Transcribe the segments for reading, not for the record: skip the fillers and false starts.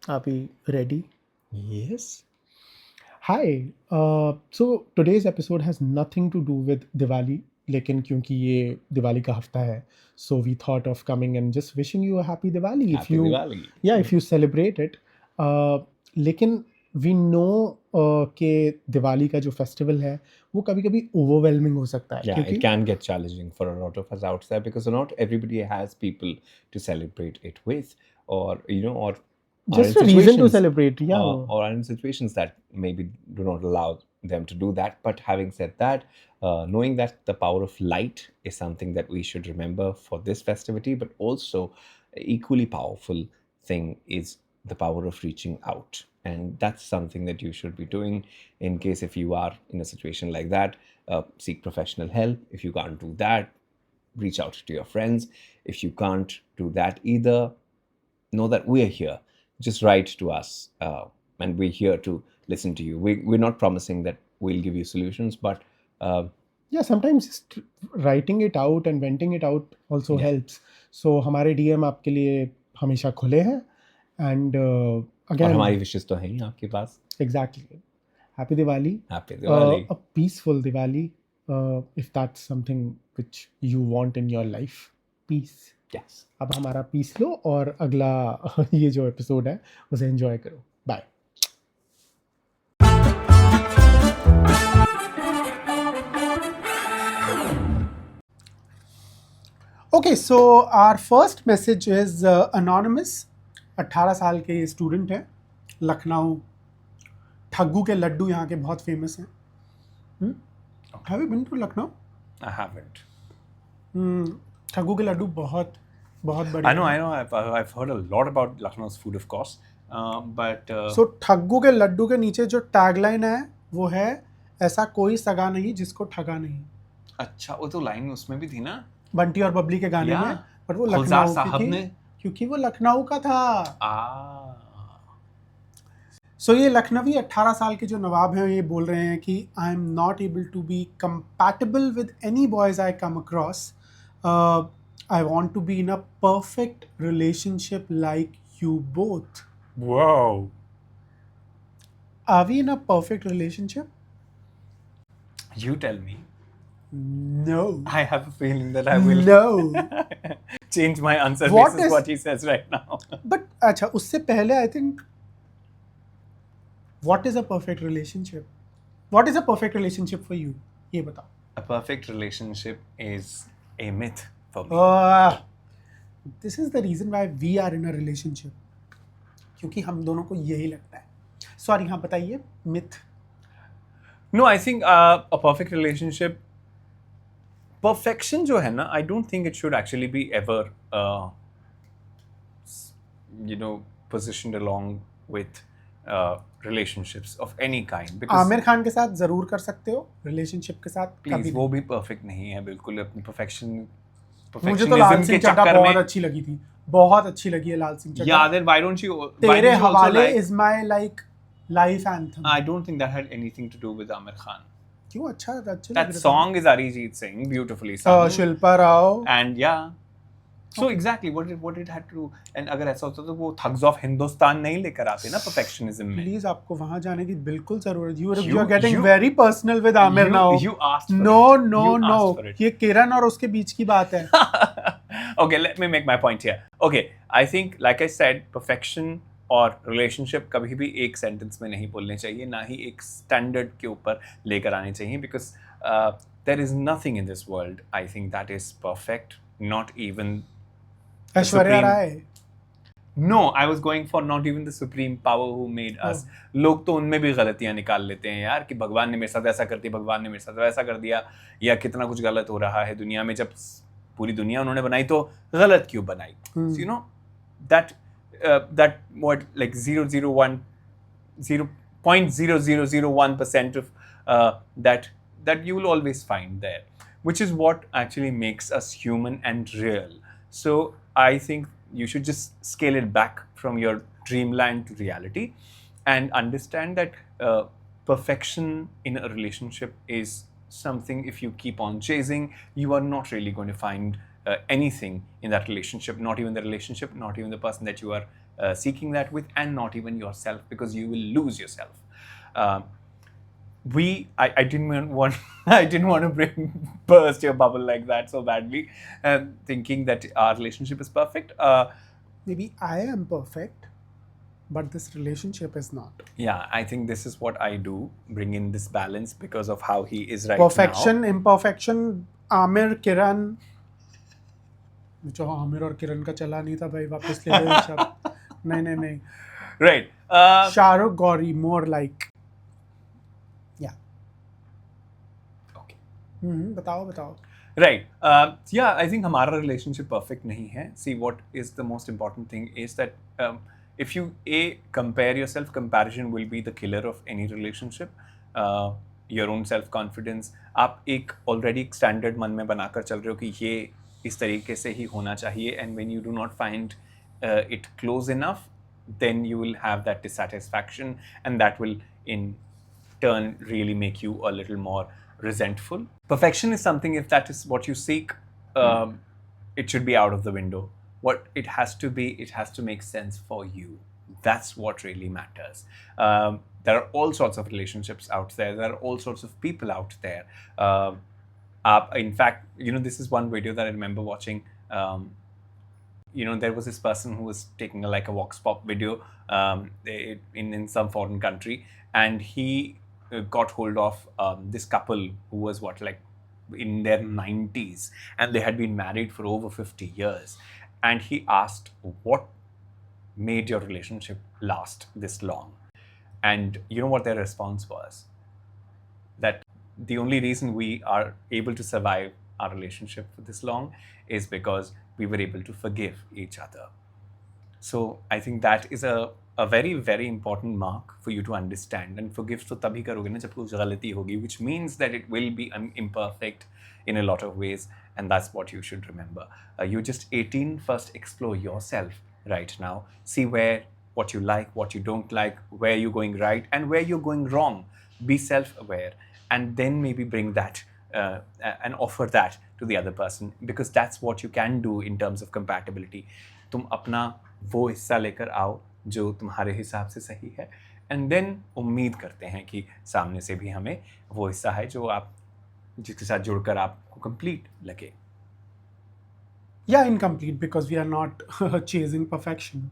Are we ready? Yes. Hi. So today's episode has nothing to do with Diwali, लेकिन क्योंकि ये दिवाली का हफ्ता है, so we thought of coming and just wishing you a happy Diwali if Happy you, Diwali. yeah, if you celebrate it. लेकिन we know कि दिवाली का जो फेस्टिवल है वो कभी-कभी overwhelming हो सकता है Yeah, it क्योंकि can get challenging for a lot of us out there because not everybody has people to celebrate it with, or or are just in a reason to situations, celebrate, yeah. or are in situations that maybe do not allow them to do that. But having said that, knowing that the power of light is something that we should remember for this festivity, but also equally powerful thing is the power of reaching out, and that's something that you should be doing in case if you are in a situation like that. Seek professional help. If you can't do that, reach out to your friends. If you can't do that either, know that we're here. Just write to us, and we're here to listen to you. We're not promising that we'll give you solutions, but Yeah, sometimes just writing it out and venting it out also helps. So हमारे DM आपके लिए हमेशा खुले हैं and और again हमारी विशेष तो हैं ही आपके पास. exactly happy Diwali, Happy Diwali. a peaceful Diwali, if that's something which you want in your life, peace. Yes. अब हमारा peace लो और अगला ये जो एपिसोड है उसे enjoy करो. Bye. Okay, so our first message is anonymous. 18 साल के स्टूडेंट हैं, लखनऊ. ठग्गू के लड्डू यहाँ के बहुत फेमस हैं. Have you been to Lucknow? I haven't. Thaggu के लड्डू बहुत बहुत I बढ़िया. know. I've heard a lot about Lucknow's food, of course. But So Thaggu के लड्डू के नीचे जो टैगलाइन है वो है ऐसा कोई सगा नहीं जिसको ठगा नहीं. अच्छा, वो तो लाइन उसमें भी थी ना. बंटी और बबली के गाने में, पर वो गुलजार लखनऊ साहब ने. क्योंकि वो लखनऊ का था. सो ये लखनवी 18 साल के जो नवाब हैं ये बोल रहे हैं कि I am not able to be compatible with any boys I come across. I want to be in a perfect relationship like you both. Wow. Are we in a perfect relationship? You tell me. No. I have a feeling that I will No. change my answer What basis is- what he says right now. But अच्छा, उससे पहले I think what is a perfect relationship? What is a perfect relationship for you? ये बताओ. A perfect relationship is a myth for me. This is the reason why we are in a relationship. क्योंकि हम दोनों को यही लगता है. Sorry, हाँ बताइए. Myth. No, I think a perfect relationship, perfection जो है ना, I don't think it should actually be ever, positioned along with relationships of any kind. Because Aamir Khan के साथ जरूर कर सकते हो, रिलेशनशिप के साथ please, कभी वो नहीं. भी perfect नहीं है बिल्कुल. अपनी मुझे तो perfectionism लाल के सिंह चड्ढा चक्कर बहुत में. अच्छी लगी थी. बहुत अच्छी लगी है लाल Singh Chaddha. Yeah, then why don't you? Why तेरे don't you also हवाले like? is my like life anthem. I don't think that had anything to do with Amir Khan. क्यों? अच्छा That song is Arijit Singh, beautifully sung. Shilpa Rao. And yeah. So exactly what it had to do. And अगर ऐसा होता तो वो thugs of Hindustan नहीं लेकर आते ना perfectionism में. प्लीज आपको वहां जाने की बिल्कुल जरूरत. You You- are getting you- very personal with Amir now. You asked for No, it. no, You no. asked for it. ये किरण और उसके बीच की बात है. Okay, let me make my point here. Okay, I think like I said, perfection और relationship कभी भी एक sentence में नहीं बोलने चाहिए, ना ही एक standard के ऊपर लेकर आने चाहिए, because there is nothing in this world, I think, that is perfect, not even Aishwarya Rai. No, I was going for not even the supreme power who made us. लोग तो उनमें भी गलतियां निकाल लेते हैं यार, कि भगवान ने मेरे साथ ऐसा कर दिया, भगवान ने मेरे साथ वैसा कर दिया, या कितना कुछ गलत हो रहा है दुनिया में. जब पूरी दुनिया उन्होंने बनाई तो गलत क्यों बनाई? So, you know, that what, like 0.0001% of that you will always find there, which is what actually makes us human and real. So I think you should just scale it back from your dreamland to reality and understand that perfection in a relationship is something, if you keep on chasing, you are not really going to find anything in that relationship, not even the relationship, not even the person that you are seeking that with, and not even yourself, because you will lose yourself. I didn't want I didn't want to burst your bubble like that so badly, thinking that our relationship is perfect. Maybe I am perfect, but this relationship is not. Yeah, I think this is what I do, bring in this balance because of how he is right Perfection, now. imperfection, Aamir किरण, जो आमिर और किरण का चला नहीं था भाई, वापस ले लो ये शब्द. नहीं नहीं नहीं. Right. Shahrukh Gauri, more like. Yeah. Okay. बताओ बताओ. Right. Yeah, I think हमारा relationship perfect नहीं है. See, what is the most important thing is that if you compare yourself, comparison will be the killer of any relationship. Your own self confidence. आप एक already एक standard मन में बनाकर चल रहे हो कि ये इस तरीके से ही होना चाहिए, and when you do not find it close enough, then you will have that dissatisfaction, and that will in turn really make you a little more resentful. Perfection is something, if that is what you seek, it should be out of the window. What it has to be, it has to make sense for you. That's what really matters. There are all sorts of relationships out there. There are all sorts of people out there. In fact, this is one video that I remember watching. There was this person who was taking a vox pop video in some foreign country, and he got hold of this couple who was in their 90s, and they had been married for over 50 years. And he asked, what made your relationship last this long? And you know what their response was? That the only reason we are able to survive our relationship for this long is because we were able to forgive each other. So I think that is a very, very important mark for you to understand. And forgive तो तभी करोगे ना जब कुछ गलती होगी, which means that it will be imperfect in a lot of ways, and that's what you should remember. You're just 18. First, explore yourself right now. See what you like, what you don't like, where you're going right, and where you're going wrong. Be self-aware, and then maybe bring that and offer that to the other person, because that's what you can do in terms of compatibility. तुम अपना वो हिस्सा लेकर आओ जो तुम्हारे हिसाब से सही है, एंड देन उम्मीद करते हैं कि सामने से भी हमें वो हिस्सा है जो आप जिसके साथ जुड़कर आपको कंप्लीट लगे. Yeah, incomplete because we are not chasing perfection.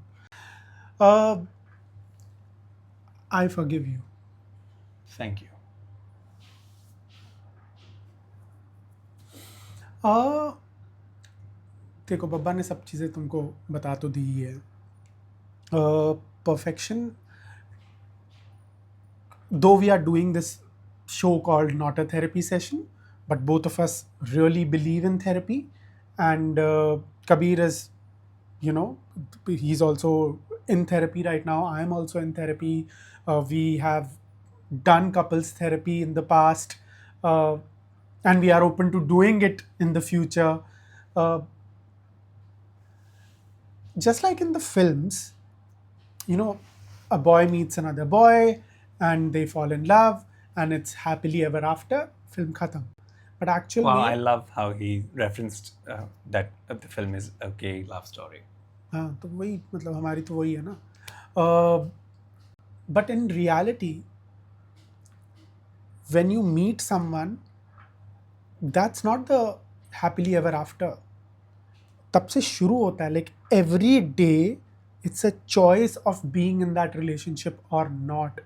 I forgive you. Thank you. देखो, बब्बा ने सब चीज़ें तुमको बता तो दी ही है. Perfection, though we are doing this show called Not a Therapy Session, but both of us really believe in therapy. And Kabir is, he's also in therapy right now. I am also in therapy. We have done couples therapy in the past, and we are open to doing it in the future. Just like in the films, a boy meets another boy and they fall in love and it's happily ever after, film khatam. But actually, Wow, I love how he referenced that the film is a gay love story. हाँ, तो वही मतलब हमारी तो वही है ना. But in reality, when you meet someone, that's not the happily ever after. तब से शुरू होता है, like every day it's a choice of being in that relationship or not.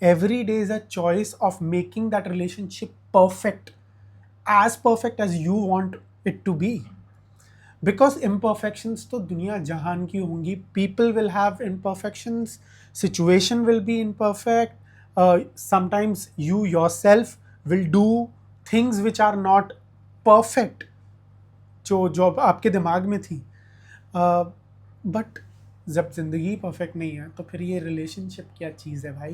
Every day is a choice of making that relationship perfect as you want it to be. Because imperfections तो दुनिया जहान की होंगी. People will have imperfections, situation will be imperfect. Sometimes you yourself will do things which are not perfect जो आपके दिमाग में थी. बट जब ज़िंदगी परफेक्ट नहीं है तो फिर ये रिलेशनशिप क्या चीज़ है भाई.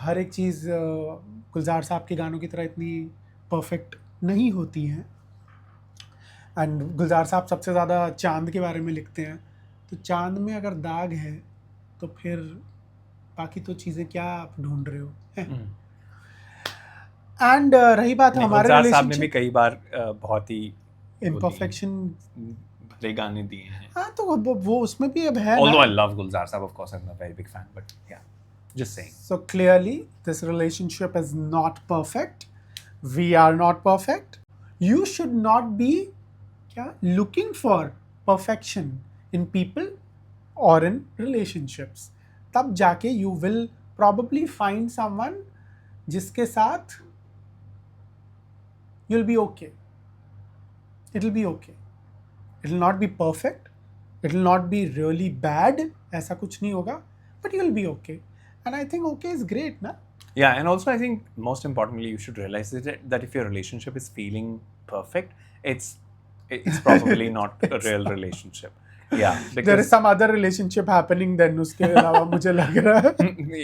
हर एक चीज़ गुलजार साहब के गानों की तरह इतनी परफेक्ट नहीं होती हैं. एंड गुलजार साहब सबसे ज़्यादा चांद के बारे में लिखते हैं. तो चांद में अगर दाग है तो फिर बाकी तो चीज़ें क्या आप ढूंढ रहे हो. एंड रही बात हमारे गुलजार साहब ने भी रिलेशनशिप, कई बार बहुत ही Imperfection, भले गाने दिए हैं. हाँ तो वो उसमें भी अब है Although I ना. love Gulzar Saab, of course, I'm a very big fan, but yeah, just saying. So clearly, this relationship is not perfect. We are not perfect. You should not be looking for perfection in people or in relationships. तब जाके you will probably find someone जिसके साथ you'll be okay. It'll be okay. It'll not be perfect. It'll not be really bad. ऐसा कुछ नहीं होगा. But you'll be okay. And I think okay is great, na? Yeah, and also I think most importantly, you should realize that if your relationship is feeling perfect, it's probably not a real relationship. Yeah, There is because some other relationship happening then उसके अलावा मुझे लग रहा है.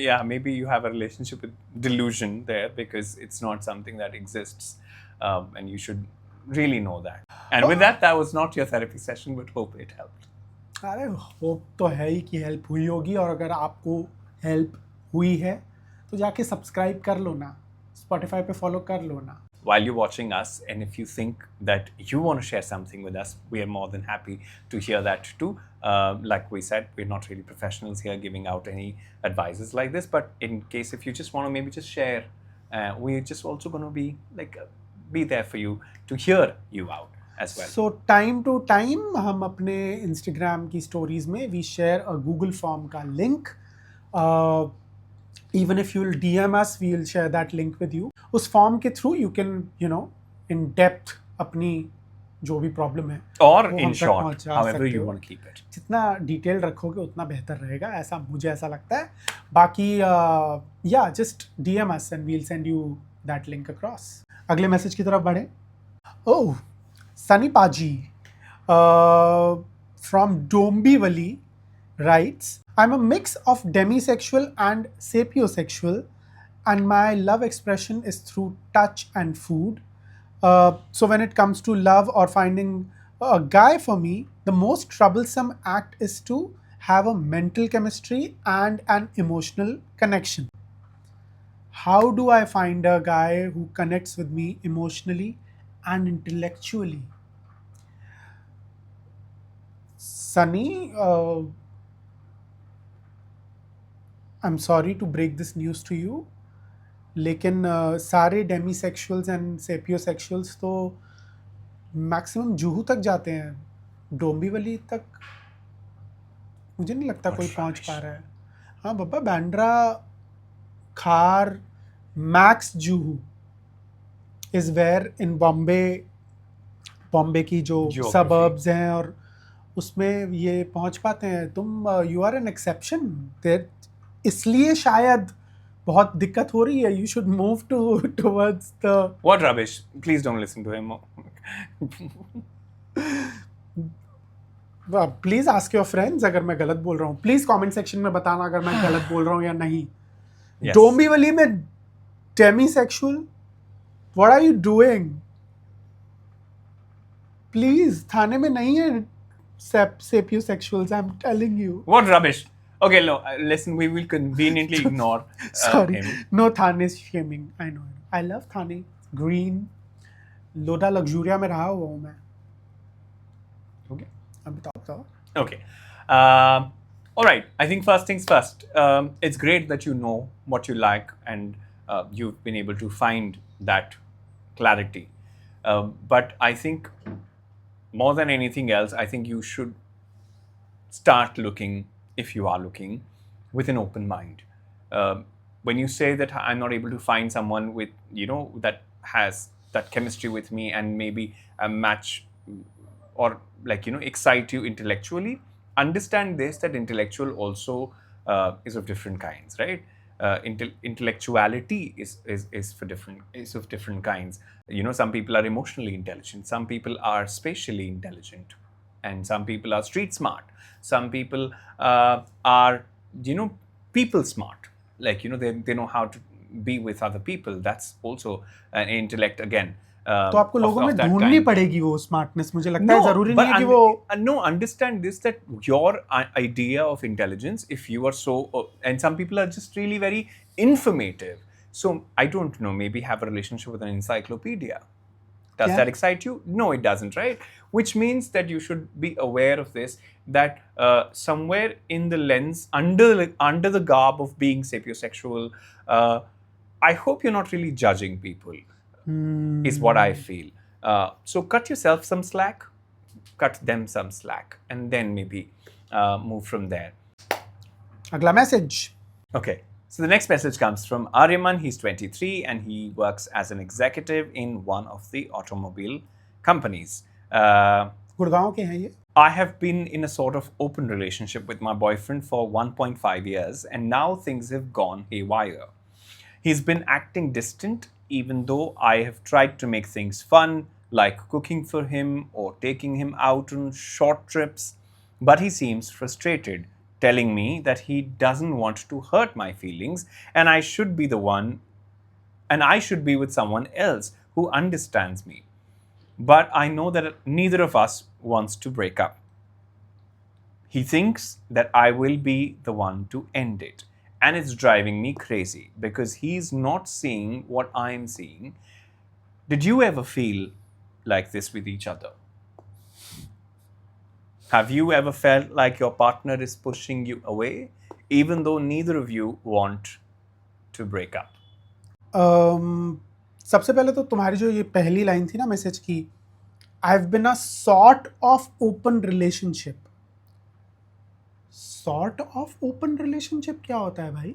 yeah, maybe you have a relationship with delusion there because it's not something that exists, and you should really know that. And with that was not your therapy session, but hope it helped. अरे hope तो है ही कि help हुई होगी, और अगर आपको help हुई है तो जाके सब्सक्राइब कर लो ना, स्पॉटिफाई पे फॉलो कर लो ना. While you're watching us, and if you think that you want to share something with us, we are more than happy to hear that too. Like we said, we're not really professionals here giving out any advices like this, but in case if you just want to maybe just share, we're just also going to be there for you to hear you out as well. So time to time हम अपने Instagram की stories में we share a Google form का link. Even if you'll DM us, we'll share that link with you. उस form के through you can, in depth अपनी जो भी problem है Or वो in हम तक short, पहुंचा however सकते you हो. want to keep it. जितना डिटेल रखोगे उतना बेहतर रहेगा, ऐसा मुझे ऐसा लगता है. बाकी या just DM us and we'll send you that link across. अगले मैसेज की तरफ बढ़े. ओह, Sunny Paji from Dombivali writes, I'm a mix of demisexual and sapiosexual, and my love expression is through touch and food. So when it comes to love or finding a guy for me, the most troublesome act is to have a mental chemistry and an emotional connection. How do I find a guy who connects with me emotionally and intellectually? Sunny, I'm sorry to break this news to you, लेकिन सारे डेमीसेक्सुअल्स and सेपियोसेक्सुअल्स तो maximum Juhu तक जाते हैं. डोंबिवली तक मुझे नहीं लगता कोई पहुंच पा रहा है. हाँ बाबा, बैंड्रा, खार, मैक्स जुहू इज वेयर इन बॉम्बे की जो सबर्ब्स हैं और उसमें ये पहुंच पाते हैं. तुम you are an exception there, इसलिए शायद बहुत दिक्कत हो रही है. You should move towards the. What rubbish! Please don't listen to him. Please ask your friends अगर मैं गलत बोल रहा हूँ. प्लीज कमेंट सेक्शन में बताना अगर मैं गलत बोल रहा हूँ या नहीं. Yes. डोंबिवली में demisexual, what are you doing? Please, Thane में नहीं है sapiosexuals, I'm telling you. What rubbish! Okay, no, listen, we will conveniently ignore Sorry, him. no Thane shaming. I know. I love Thane. Green, लोटा लग्जूरिया में रहा हुआ हूँ मैं. Okay. अब बताओ. Okay. All right. I think first things first. It's great that you know what you like and you've been able to find that clarity. But I think more than anything else, I think you should start looking, if you are looking, with an open mind. When you say that I'm not able to find someone with, that has that chemistry with me and maybe a match or excite you intellectually, understand this, that intellectual also is of different kinds, right? Intellectuality is of different kinds. Some people are emotionally intelligent, some people are spatially intelligent, and some people are street smart. Some people are people smart, they know how to be with other people. That's also an intellect again. तो आपको लोगों में ढूंढनी पड़ेगी वो smartness, मुझे लगता है. जरूरी नहीं है कि वो. No, understand this, that your idea of intelligence, if you are so, and some people are just really very informative. So I don't know, maybe have a relationship with an encyclopedia. Does Yeah. that excite you? No, it doesn't, right? Which means that you should be aware of this, that somewhere in the lens, under the garb of being sapiosexual, I hope you're not really judging people, is what I feel. So cut yourself some slack, cut them some slack, and then maybe move from there. अगला message. Okay, so the next message comes from Aryaman. He's 23 and he works as an executive in one of the automobile companies. Gurgaon के हैं ये. I have been in a sort of open relationship with my boyfriend for 1.5 years, and now things have gone haywire. He's been acting distant, even though I have tried to make things fun, like cooking for him or taking him out on short trips. But he seems frustrated, telling me that he doesn't want to hurt my feelings and I should be the one, and I should be with someone else who understands me. But I know that neither of us wants to break up. He thinks that I will be the one to end it. And it's driving me crazy because he's not seeing what I'm seeing. Did you ever feel like this with each other? Have you ever felt like your partner is pushing you away, even though neither of you want to break up? सबसे पहले तो तुम्हारी जो ये पहली line थी ना message की, I have been a sort of open relationship. Sort of open relationship क्या होता है भाई?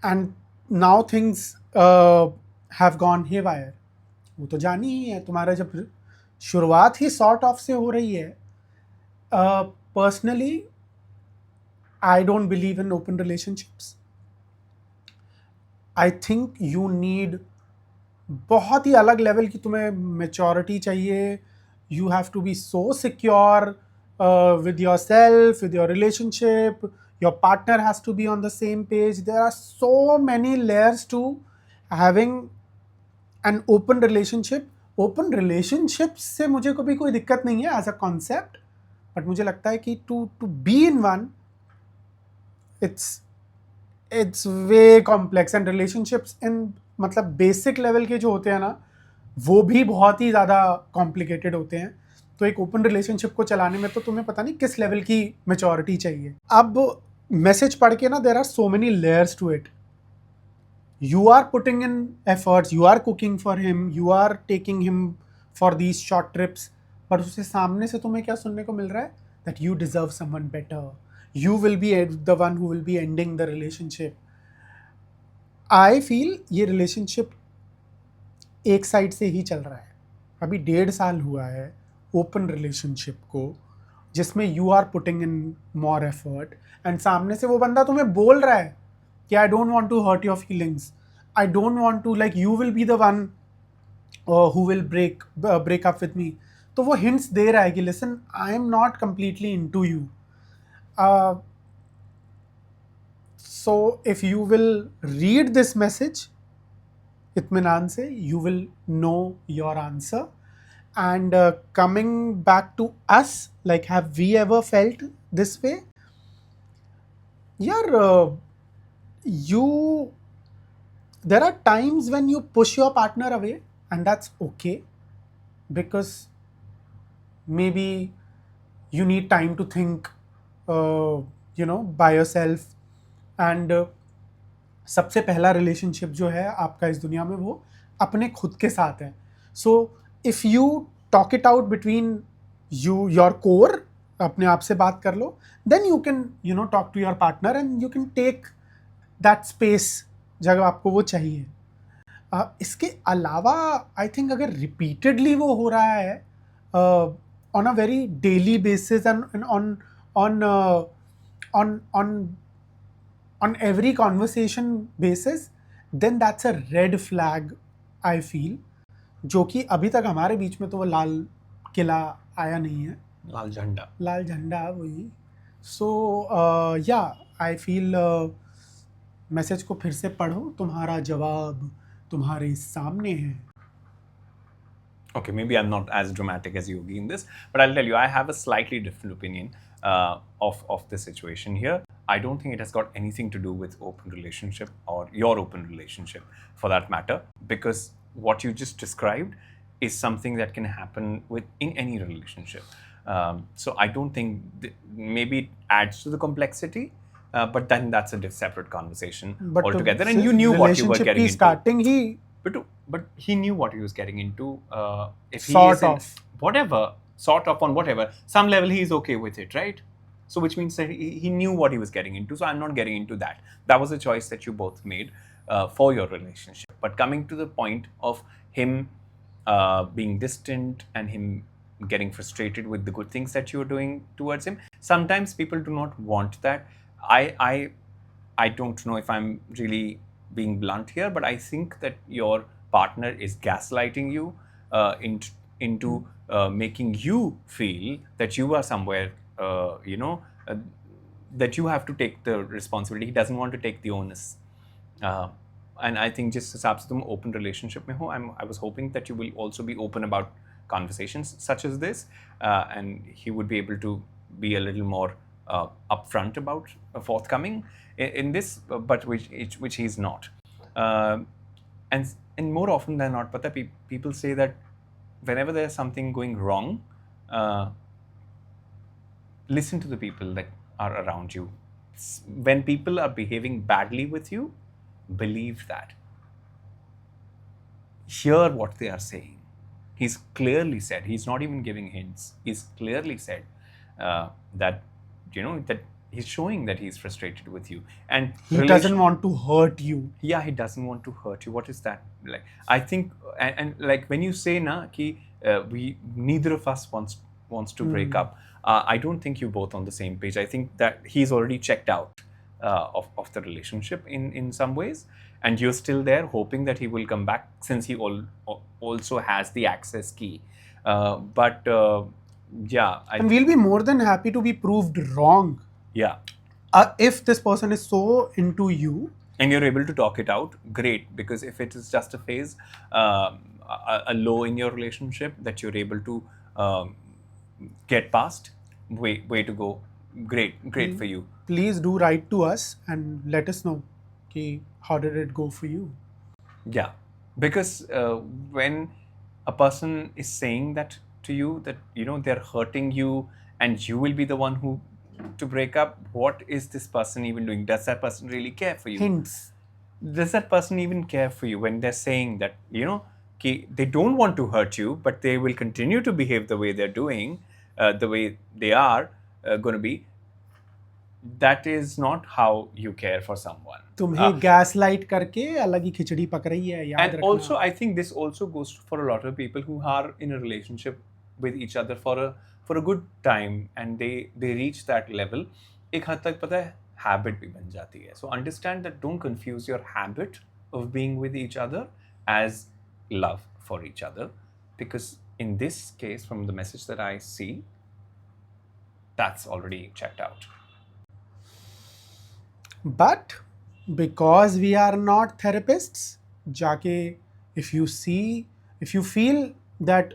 And now things have gone haywire. वो तो जानी ही है. तुम्हारा जब शुरुआत ही सॉर्ट ऑफ से हो रही है. Personally I don't believe in open relationships. I think you need बहुत ही अलग लेवल की तुम्हें मेच्योरिटी चाहिए. You have to be so secure with yourself, with your relationship. Your partner has to be on the same page. There are so many layers to having an open relationship. Open relationships से मुझे कभी कोई दिक्कत नहीं है as a concept, but मुझे लगता है कि to be in one, it's way complex. And relationships in मतलब basic level के जो होते हैं ना, वो भी बहुत ही ज़्यादा complicated होते हैं. तो एक ओपन रिलेशनशिप को चलाने में तो तुम्हें पता नहीं किस लेवल की मैच्योरिटी चाहिए. अब मैसेज पढ़ के ना, there are so many layers to it. You are putting in efforts, you are cooking for him, you are taking him for these short trips, but उसके सामने से तुम्हें क्या सुनने को मिल रहा है? That you deserve someone better, you will be the one who will be ending the relationship. I feel ये रिलेशनशिप एक साइड से ही चल रहा है. अभी 1.5 साल हुआ है ओपन रिलेशनशिप को, जिसमें you are putting in more effort, and सामने से वो बंदा तुम्हें बोल रहा है कि I don't want to hurt your feelings, I don't want to, like you will be the one who will break up with me. तो वो हिंट्स दे रहा है कि listen, I am not completely into you. So if you will read this message इत्मीनान से, you will know your answer. And coming back to us, like, have we ever felt this way? Yeah, there are times when you push your partner away, and that's okay, because maybe you need time to think, by yourself. And सबसे पहला relationship जो है आपका इस दुनिया में, वो अपने खुद के साथ है. So if you talk it out between you, your core, अपने आप से बात कर लो, then you can talk to your partner and you can take that space जब आपको वो चाहिए. इसके अलावा आई थिंक अगर रिपीटेडली वो हो रहा है on a very daily basis and on every conversation basis, then that's a red flag, I feel. जो कि अभी तक हमारे बीच में तो वो लाल किला आया नहीं है, लाल झंडा वही. सो या आई फील मैसेज को फिर से पढ़ो, तुम्हारा जवाब तुम्हारे सामने है. Okay, maybe I'm not as dramatic as Yogi in this, but I'll tell you, I have a slightly different opinion of the situation here. I don't think it has got anything to do with open relationship or your open relationship, for that matter, because what you just described is something that can happen in any relationship. So I don't think maybe it adds to the complexity, but then that's a separate conversation But altogether. And you knew what you were relationship getting की into. starting he But he knew what he was getting into. If he Sort is in of. whatever, sort of on whatever, some level he is okay with it, right? So which means that he knew what he was getting into. So I'm not getting into that. That was a choice that you both made for your relationship. But coming to the point of him being distant and him getting frustrated with the good things that you're doing towards him, sometimes people do not want that. I don't know if I'm really being blunt here, but I think that your partner is gaslighting you into making you feel that you are somewhere, that you have to take the responsibility. He doesn't want to take the onus. Uh, and I think just हिसाब से तुम open relationship में हो, I was hoping that you will also be open about conversations such as this, and he would be able to be a little more upfront about forthcoming in this, but which he's not. Uh, and more often than not, pata, people say that whenever there's something going wrong, listen to the people that are around you. When people are behaving badly with you, believe that. Hear what they are saying. He's clearly said, he's not even giving hints, he's clearly said that, that he's showing that he's frustrated with you. And he doesn't want to hurt you. Yeah, he doesn't want to hurt you. What is that like? I think, and like when you say na ki we neither of us wants to break up, I don't think you're both on the same page. I think that he's already checked out of the relationship in some ways, and you're still there hoping that he will come back, since he also has the access key. But yeah, and we'll be more than happy to be proved wrong. Yeah. If this person is so into you and you're able to talk it out, great. Because if it is just a phase, a low in your relationship that you're able to get past, way to go. Great for you. Please do write to us and let us know how did it go for you. Yeah, because when a person is saying that to you, that they're hurting you and you will be the one who to break up, what is this person even doing? Does that person really care for you? Hints. Does that person even care for you when they're saying that, they don't want to hurt you, but they will continue to behave the way they're doing, the way they are going to be? That is not how you care for someone. तुम्हें gaslight करके अलग ही खिचड़ी पक रही है, याद And रखना. also, I think this also goes for a lot of people who are in a relationship with each other for a good time, and they reach that level. एक हद तक पता है habit भी बन जाती है. So understand that don't confuse your habit of being with each other as love for each other, because in this case, from the message that I see, that's already checked out. But because we are not therapists, जाके if you feel that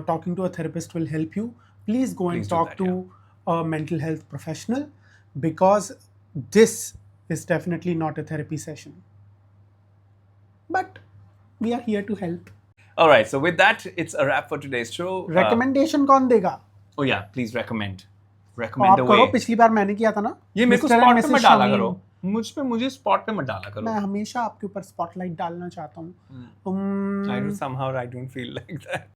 talking to a therapist will help you, please go and talk to a mental health professional, because this is definitely not a therapy session. But we are here to help. All right, so with that, it's a wrap for today's show. Recommendation कौन देगा? Oh yeah, please recommend a way. करो, पिछली बार मैंने किया था ना. ये मेरे को स्पॉट पे मत डाला करो. मुझे स्पॉट पे मत डाला करो. मैं हमेशा आपके ऊपर स्पॉटलाइट डालना चाहता हूँ. Somehow I don't feel like that.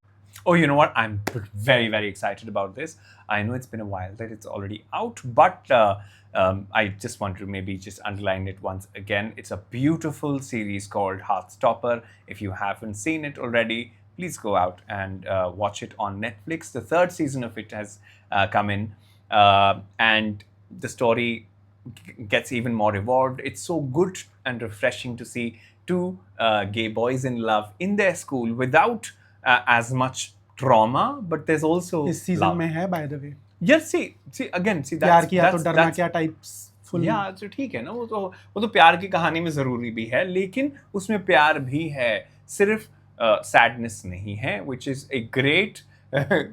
Oh, you know what? I'm very, very excited about this. I know it's been a while that it's already out, but I just want to maybe just underline it once again. It's a beautiful series called Heartstopper. If you haven't seen it already, please go out and watch it on Netflix. The third season of it has come in, and the story gets even more evolved. It's so good and refreshing to see two gay boys in love in their school without as much trauma, but there's also इस season love. में है, by the way. Yes, see that's प्यार किया तो डरना क्या types full. Yeah, तो ठीक है ना, वो तो प्यार की कहानी में जरूरी भी है, लेकिन उसमें प्यार भी है, सिर्फ sadness नहीं है, which is a great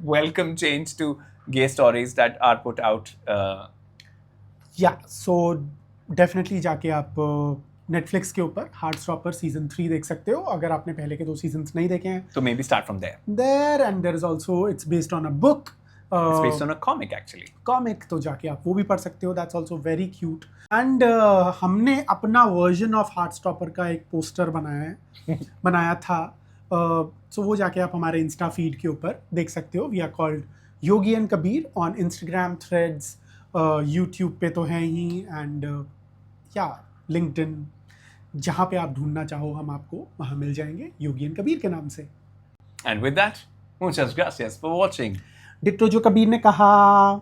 welcome change to gay stories that are put out. Yeah, so definitely जाके आप नेटफ्लिक्स के ऊपर हार्टस्टॉपर सीजन 3 देख सकते हो अगर आपने पहले के 2 सीजन्स नहीं देखे हैं. So maybe start from there. There and there is also it's based on a book. It's based on a comic actually. Comic, तो जाके आप वो भी पढ़ सकते हो. That's also very cute. And हमने अपना वर्जन ऑफ हार्टस्टॉपर का एक पोस्टर बनाया था. सो वो जाके आप हमारे इंस्टा फीड के ऊपर देख सकते हो. We are called Yogi and Kabir on Instagram, Threads, YouTube पे तो हैं ही, एंड या लिंक्डइन, जहाँ पे आप ढूंढना चाहो हम आपको वहाँ मिल जाएंगे योगी एंड कबीर के नाम से. And with that, muchas gracias for watching. Ditto जो कबीर ने कहा.